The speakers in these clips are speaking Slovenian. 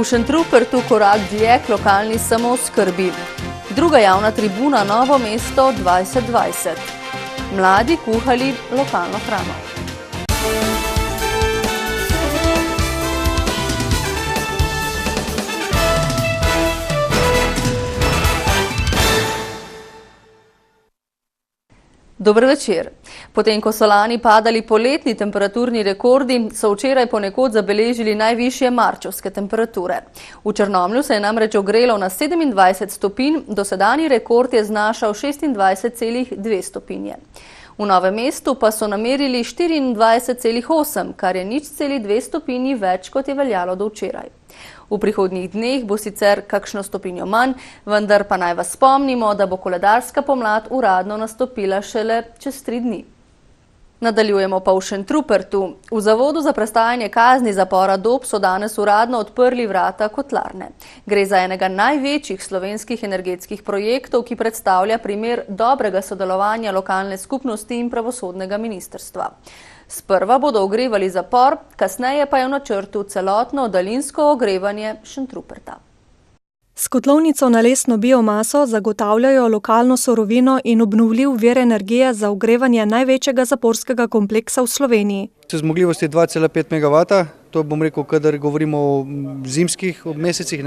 Šentrupertu korak dlje k lokalni samooskrbi. Druga javna tribuna Novo mesto 2020. Mladi kuhali lokalno hrano. Dober večer. Potem, ko so lani padali poletni temperaturni rekordi, so včeraj ponekod zabeležili najvišje marčevske temperature. V Črnomlju se je namreč ogrelo na 27 stopinj, dosedanji rekord je znašal 26,2 stopinje. V Novem mestu pa so namerili 24,8, kar je 0,2 stopinji več, kot je veljalo do včeraj. V prihodnjih dneh bo sicer kakšno stopinjo manj, vendar pa naj vas spomnimo, da bo koledarska pomlad uradno nastopila šele čez 3 dni. Nadaljujemo pa v Šentrupertu. V Zavodu za prestajanje kazni zapora Dob so danes uradno odprli vrata kotlarne. Gre za enega največjih slovenskih energetskih projektov, ki predstavlja primer dobrega sodelovanja lokalne skupnosti in pravosodnega ministrstva. Sprva bodo ogrevali zapor, kasneje pa je v načrtu celotno daljinsko ogrevanje Šentruperta. S kotlovnico na lesno biomaso zagotavljajo lokalno surovino in obnovljiv vir energije za ogrevanje največjega zaporskega kompleksa v Sloveniji. Zmogljivost je 2,5 MW, to bom rekel, kadar govorimo o zimskih mesecih,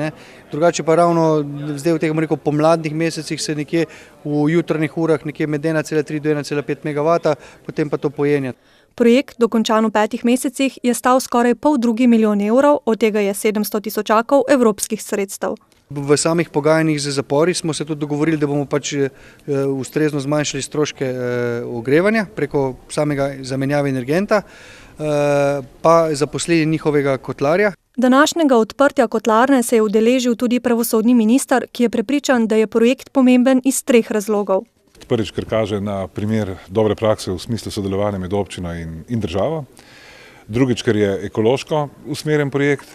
drugače pa ravno zdaj v teh pomladnih mesecih se nekje v jutranjih urah nekje med 1,3 do 1,5 MW, potem pa to pojenja. Projekt, dokončan v 5 mesecih, je stal skoraj 1,5 milijona evrov, od tega je 700 tisočakov evropskih sredstev. V samih pogajanjih z zapori smo se tudi dogovorili, da bomo ustrezno zmanjšali stroške ogrevanja preko samega zamenjave energenta, pa zaposlili njihovega kotlarja. Današnjega odprtja kotlarne se je udeležil tudi pravosodni minister, ki je prepričan, da je projekt pomemben iz 3 razlogov. Prvič, ker kaže na primer dobre prakse v smislu sodelovanja med občino in državo. Drugič, ker je ekološko usmerjen projekt.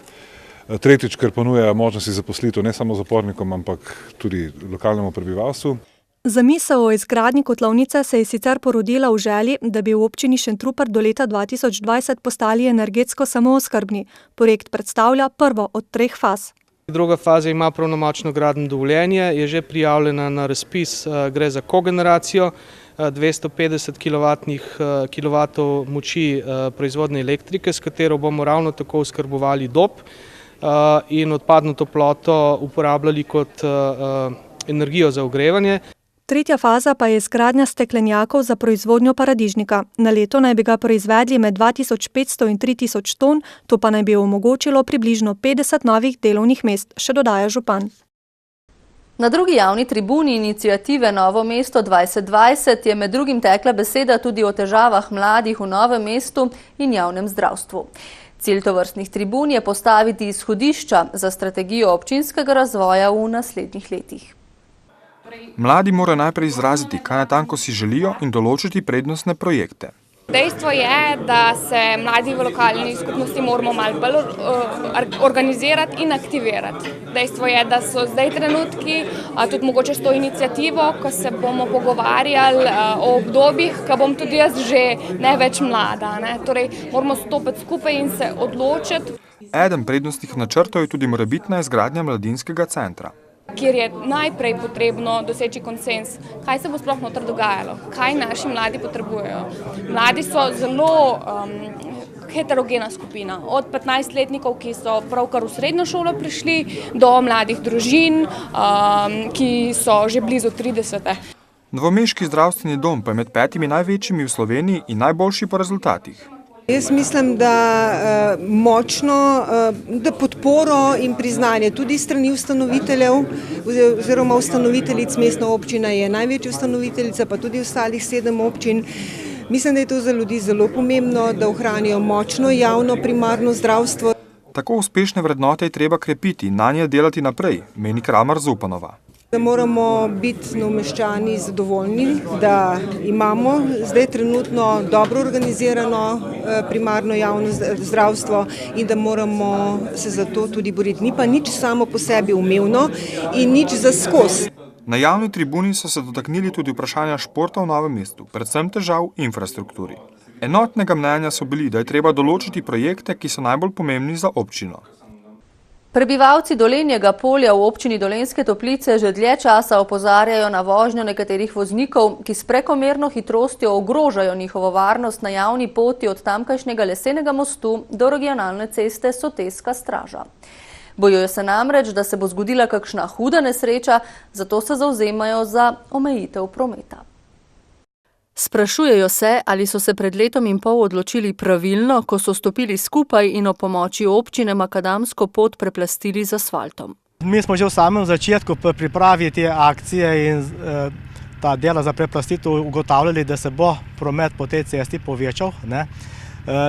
Tretjič, ker ponuja možnosti zaposlitev ne samo zapornikom, ampak tudi lokalnemu prebivalstvu. Zamisel o izgradnji kotlovnice se je sicer porodila v želji, da bi v občini Šentrupert do leta 2020 postali energetsko samooskrbni. Projekt predstavlja prvo od 3 faz. Druga faza ima pravnomočno gradbeno dovoljenje, je že prijavljena na razpis, gre za kogeneracijo 250 kW moči proizvodne elektrike, s katero bomo ravno tako oskrbovali Dob in odpadno toploto uporabljali kot energijo za ogrevanje. Tretja faza pa je izgradnja steklenjakov za proizvodnjo paradižnika. Na leto naj bi ga proizvedli med 2500 in 3000 ton, to pa naj bi omogočilo približno 50 novih delovnih mest, še dodaja župan. Na drugi javni tribuni iniciative Novo mesto 2020 je med drugim tekla beseda tudi o težavah mladih v Novem mestu in javnem zdravstvu. Cilj tovrstnih tribun je postaviti izhodišča za strategijo občinskega razvoja v naslednjih letih. Mladi morajo najprej izraziti, kaj natanko si želijo in določiti prednostne projekte. Dejstvo je, da se mladi v lokalni skupnosti moramo malo bolj organizirati in aktivirati. Dejstvo je, da so zdaj trenutki, tudi mogoče s to inicijativo, ko se bomo pogovarjali o obdobjih, ko bom tudi jaz že ne več mlada. Torej, moramo stopiti skupaj in se odločiti. Eden prednostnih načrtov je tudi morebitna izgradnja mladinskega centra, kjer je najprej potrebno doseči konsens, kaj se bo sploh noter dogajalo, kaj naši mladi potrebujejo. Mladi so zelo heterogena skupina, od 15-letnikov, ki so pravkar v srednjo šolo prišli, do mladih družin, ki so že blizu 30. Novomeški zdravstveni dom pa je med 5 največjimi v Sloveniji in najboljši po rezultatih. Jaz mislim, da močno da podporo in priznanje tudi strani ustanoviteljev oziroma ustanoviteljic. Mestna občina je največja ustanoviteljica, pa tudi ostalih 7 občin. Mislim, da je to za ljudi zelo pomembno, da ohranijo močno javno primarno zdravstvo. Tako uspešne vrednote je treba krepiti in nanje delati naprej, meni Kramar Zupanova. Da moramo biti Novomeščani zadovoljni, da imamo zdaj trenutno dobro organizirano primarno javno zdravstvo in da moramo se za to tudi boriti. Ni pa nič samo po sebi umevno in nič za skozi. Na javni tribuni so se dotaknili tudi vprašanja športa v Novem mestu, predvsem težav v infrastrukturi. Enotnega mnenja so bili, da je treba določiti projekte, ki so najbolj pomembni za občino. Prebivalci Dolenjega polja v občini Dolenjske Toplice že dlje časa opozarjajo na vožnjo nekaterih voznikov, ki s prekomerno hitrostjo ogrožajo njihovo varnost na javni poti od tamkajšnjega lesenega mostu do regionalne ceste Soteska Straža. Bojujo se namreč, da se bo zgodila kakšna huda nesreča, zato se zavzemajo za omejitev prometa. Sprašujejo se, ali so se pred letom in pol odločili pravilno, ko so stopili skupaj in o pomoči občine makadamsko pot preplastili z asfaltom. Mi smo že v samem začetku pri pripravi te akcije in ta dela za preplastitev ugotavljali, da se bo promet po tej cesti povečal.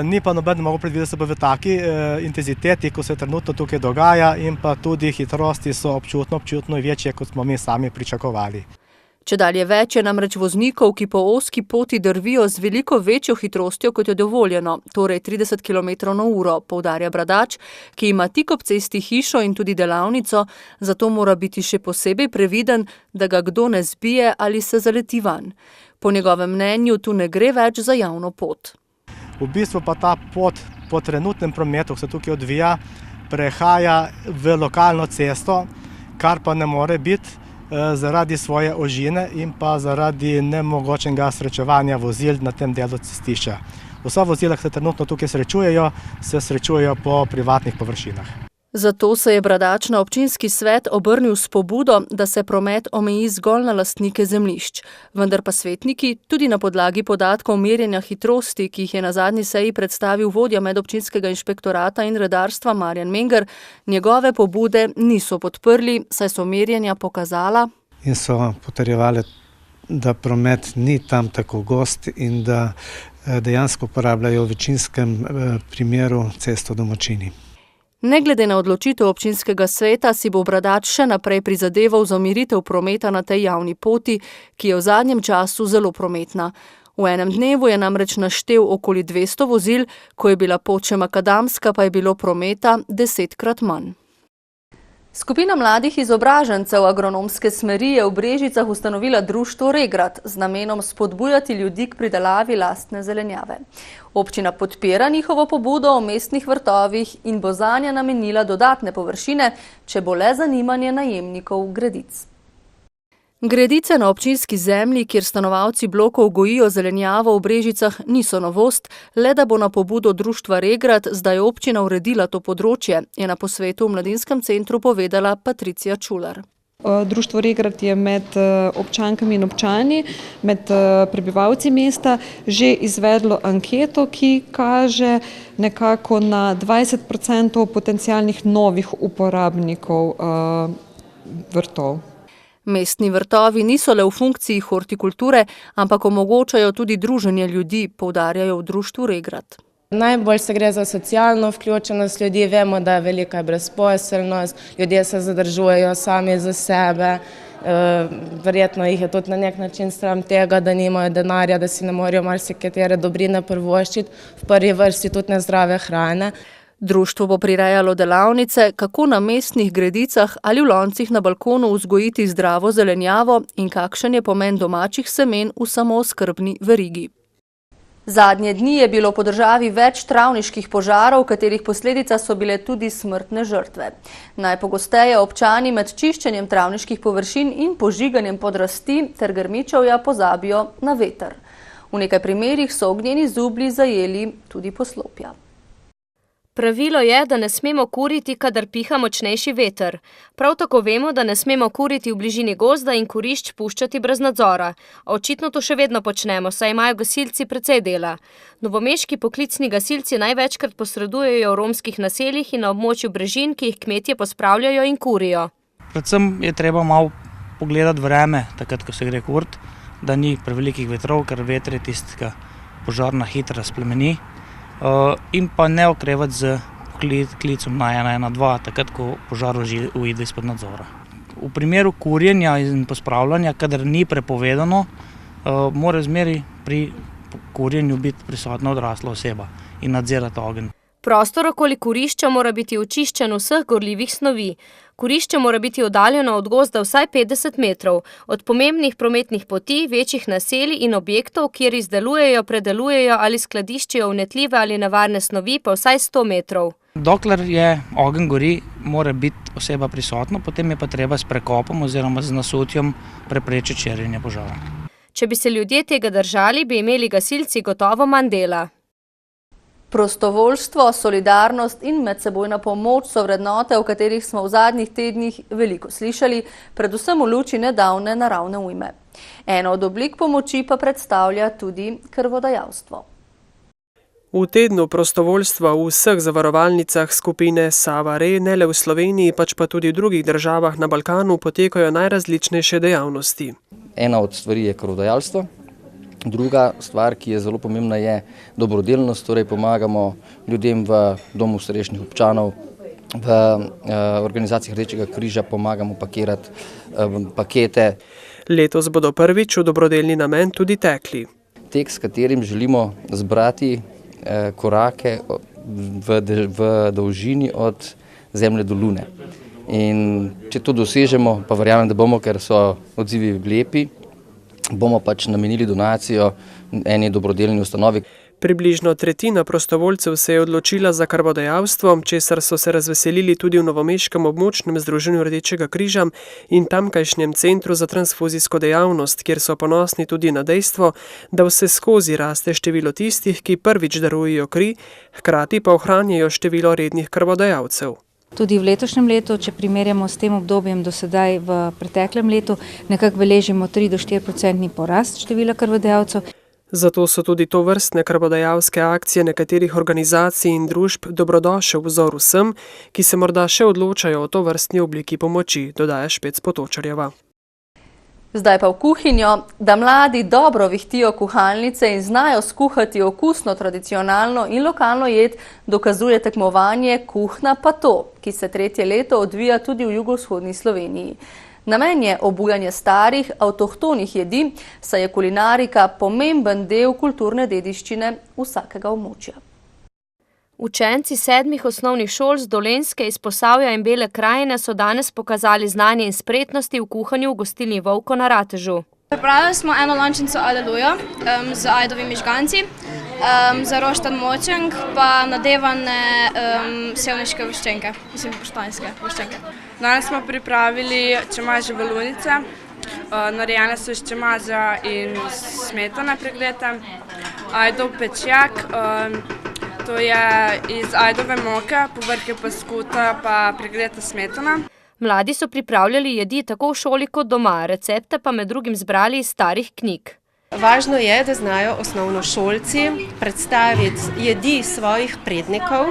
Ni pa noben mogel predvideti, da se bo v taki intenziteti, ko se trenutno tukaj dogaja, in pa tudi hitrosti so občutno večje, kot smo mi sami pričakovali. Čedalje več je namreč voznikov, ki po ozki poti drvijo z veliko večjo hitrostjo, kot je dovoljeno, torej 30 km/h, poudarja Bradač, ki ima tik ob cesti hišo in tudi delavnico, zato mora biti še posebej previden, da ga kdo ne zbije ali se zaleti van. Po njegovem mnenju tu ne gre več za javno pot. V bistvu pa ta pot po trenutnem prometu, ki se tukaj odvija, prehaja v lokalno cesto, kar pa ne more biti zaradi svoje ožine in pa zaradi nemogočenega srečevanja vozil na tem delu cestišča. Vsa vozila, ki se trenutno tukaj se srečujejo po privatnih površinah. Zato se je Bradač na občinski svet obrnil s pobudo, da se promet omeji zgolj na lastnike zemljišč. Vendar pa svetniki, tudi na podlagi podatkov merjenja hitrosti, ki jih je na zadnji seji predstavil vodja medobčinskega inšpektorata in redarstva Marjan Menger, njegove pobude niso podprli, saj so merjenja pokazala in so potrjevali, da promet ni tam tako gost in da dejansko uporabljajo v večinskem primeru cesto domačini. Ne glede na odločitev občinskega sveta si bo Bradač še naprej prizadeval za umiritev prometa na tej javni poti, ki je v zadnjem času zelo prometna. V enem dnevu je namreč naštel okoli 200 vozil, ko je bila pot še makadamska, pa je bilo prometa 10-krat manj. Skupina mladih izobražencev agronomske smeri je v Brežicah ustanovila društvo Regrad z namenom spodbujati ljudi k pridelavi lastne zelenjave. Občina podpira njihovo pobudo o mestnih vrtovih in bo zanje namenila dodatne površine, če bo le zanimanje najemnikov gredic. Gredice na občinski zemlji, kjer stanovalci blokov gojijo zelenjavo v Brežicah, niso novost, le da bo na pobudo društva Regrad zdaj občina uredila to področje, je na posvetu v Mladinskem centru povedala Patricija Čular. Društvo Regrad je med občankami in občani, med prebivalci mesta že izvedlo anketo, ki kaže nekako na 20% potencialnih novih uporabnikov vrtov. Mestni vrtovi niso le v funkciji hortikulture, ampak omogočajo tudi druženje ljudi, poudarjajo v društvu Regrad. Najbolj se gre za socialno vključenost ljudi, vemo, da je velika brezposelnost, ljudje se zadržujejo sami za sebe, verjetno jih je tudi na nek način sram tega, da nimajo denarja, da si ne morejo marsikatere dobrine privoščiti, v prvi vrsti tudi nezdrave hrane. Društvo bo prirejalo delavnice, kako na mestnih gredicah ali v loncih na balkonu vzgojiti zdravo zelenjavo in kakšen je pomen domačih semen v samooskrbni verigi. Zadnje dni je bilo po državi več travniških požarov, katerih posledica so bile tudi smrtne žrtve. Najpogosteje občani med čiščenjem travniških površin in požiganjem podrasti ter grmičevja pozabijo na veter. V nekaj primerih so ognjeni zublji zajeli tudi poslopja. Pravilo je, da ne smemo kuriti, kadar piha močnejši veter. Prav tako vemo, da ne smemo kuriti v bližini gozda in kurišč puščati brez nadzora. A očitno to še vedno počnemo, saj imajo gasilci precej dela. Novomeški poklicni gasilci največkrat posredujejo v romskih naseljih in na območju brežin, ki jih kmetje pospravljajo in kurijo. Predvsem je treba malo pogledati vreme, takrat, ko se gre kurt, da ni prevelikih vetrov, ker veter je tistega požarna hitro razplemeni. In pa ne okrevati z klicom na 112, takrat, ko požar uide izpod nadzora. V primeru kurjenja in pospravljanja, kadar ni prepovedano, mora zmeri pri kurjenju biti prisotna odrasla oseba in nadzirati ogenj. Prostor okoli kurišča mora biti očiščen vseh gorljivih snovi. Kurišče mora biti oddaljeno od gozda vsaj 50 metrov, od pomembnih prometnih poti, večjih naselij in objektov, kjer izdelujejo, predelujejo ali skladiščijo vnetljive ali nevarne snovi, pa vsaj 100 metrov. Dokler je ogenj gori, mora biti oseba prisotna, potem je pa treba s prekopom oziroma z nasutjem preprečiti širjenje požara. Če bi se ljudje tega držali, bi imeli gasilci gotovo manj dela. Prostovoljstvo, solidarnost in medsebojna pomoč so vrednote, o katerih smo v zadnjih tednih veliko slišali, predvsem v luči nedavne naravne ujme. Eno od oblik pomoči pa predstavlja tudi krvodajalstvo. V tednu prostovoljstva v vseh zavarovalnicah skupine Sava Re, ne le v Sloveniji, pač pa tudi v drugih državah na Balkanu, potekajo najrazličnejše dejavnosti. Ena od stvari je krvodajalstvo. Druga stvar, ki je zelo pomembna, je dobrodelnost, torej pomagamo ljudem v domu starejših občanov, v organizacijah Rdečega križa pomagamo pakirati pakete. Letos bodo prvič v dobrodelni namen tudi tekli. Tek, s katerim želimo zbrati korake v dolžini od Zemlje do Lune. In če to dosežemo, pa verjamem, da bomo, ker so odzivi lepi, bomo pač namenili donacijo eni dobrodelni ustanovi. Približno tretjina prostovoljcev se je odločila za krvodajalstvo, česar so se razveselili tudi v novomeškem območnem združenju Rdečega križa in tamkajšnjem centru za transfuzijsko dejavnost, kjer so ponosni tudi na dejstvo, da vse skozi raste število tistih, ki prvič darujejo kri, hkrati pa ohranjajo število rednih krvodajalcev. Tudi v letošnjem letu, če primerjamo s tem obdobjem do sedaj v preteklem letu, nekako beležimo 3 do 4% porast števila krvodajalcev. Zato so tudi tovrstne krvodajalske akcije nekaterih organizacij in družb dobrodošel vzor vsem, ki se morda še odločajo o tovrstni obliki pomoči, dodaja Špec Potočarjeva. Zdaj pa v kuhinjo, da mladi dobro vihtijo kuhalnice in znajo skuhati okusno, tradicionalno in lokalno jed, dokazuje tekmovanje Kuhna pa to, ki se 3. leto odvija tudi v jugovzhodni Sloveniji. Namen je obujanje starih, avtohtonih jedi, saj je kulinarika pomemben del kulturne dediščine vsakega območja. Učenci 7 osnovnih šol z Dolenjske, iz Posavja in Bele krajine so danes pokazali znanje in spretnosti v kuhanju v gostilni Vovko na Ratežu. Pripravili smo eno lončnico alelujo z ajdovimi žganci, za roštan močenk pa nadevane sevniške voščenke, mislim boštanske voščenke. Danes smo pripravili čemaže valunice, narejene so iz čemaža in smetane pregrete, ajdov pečjak, to je iz ajdove moke, povrh je pa skuta pa pregreta smetana. Mladi so pripravljali jedi tako v šoli kot doma, recepte pa med drugim zbrali iz starih knjig. Važno je, da znajo osnovnošolci predstaviti jedi svojih prednikov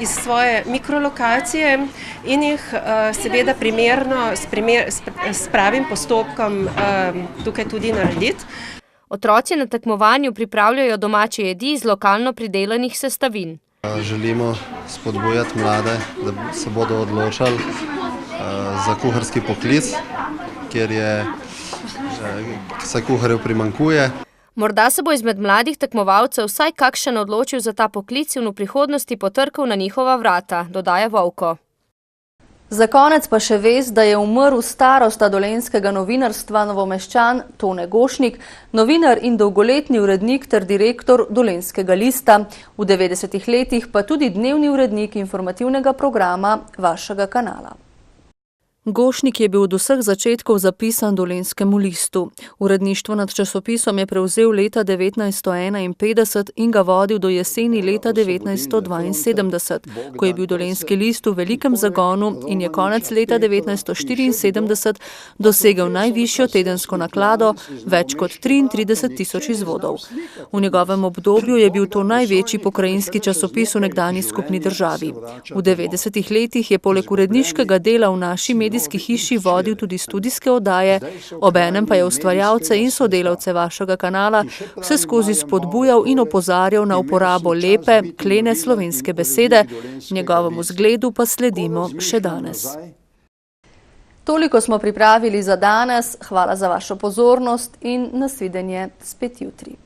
iz svoje mikrolokacije in jih seveda primerno s pravim postopkom tukaj tudi narediti. Otroci na tekmovanju pripravljajo domače jedi iz lokalno pridelanih sestavin. Želimo spodbujati mlade, da se bodo odločali za kuharski poklic, ker se kuharjev primanjkuje. Morda se bo izmed mladih tekmovalcev vsaj kakšen odločil za ta poklic in v prihodnosti potrkal na njihova vrata, dodaja Vovko. Za konec pa še vest, da je umrl starosta dolenjskega novinarstva Novomeščan Tone Gošnik, novinar in dolgoletni urednik ter direktor Dolenjskega lista, v 90. letih pa tudi dnevni urednik informativnega programa Vašega kanala. Gošnik je bil od vseh začetkov zapisan Dolenjskemu listu. Uredništvo nad časopisom je prevzel leta 1951 in ga vodil do jeseni leta 1972, ko je bil Dolenjski list v velikem zagonu in je konec leta 1974 dosegel najvišjo tedensko naklado, več kot 33.000 izvodov. V njegovem obdobju je bil to največji pokrajinski časopis v nekdanji skupni državi. V 90. letih je poleg uredniškega dela v naši medijski hiši vodil tudi studijske oddaje, obenem pa je ustvarjalce in sodelavce Vašega kanala vse skozi spodbujal in opozarjal na uporabo lepe, klene slovenske besede, njegovemu zgledu pa sledimo še danes. Toliko smo pripravili za danes, hvala za vašo pozornost in nasvidenje spet jutri.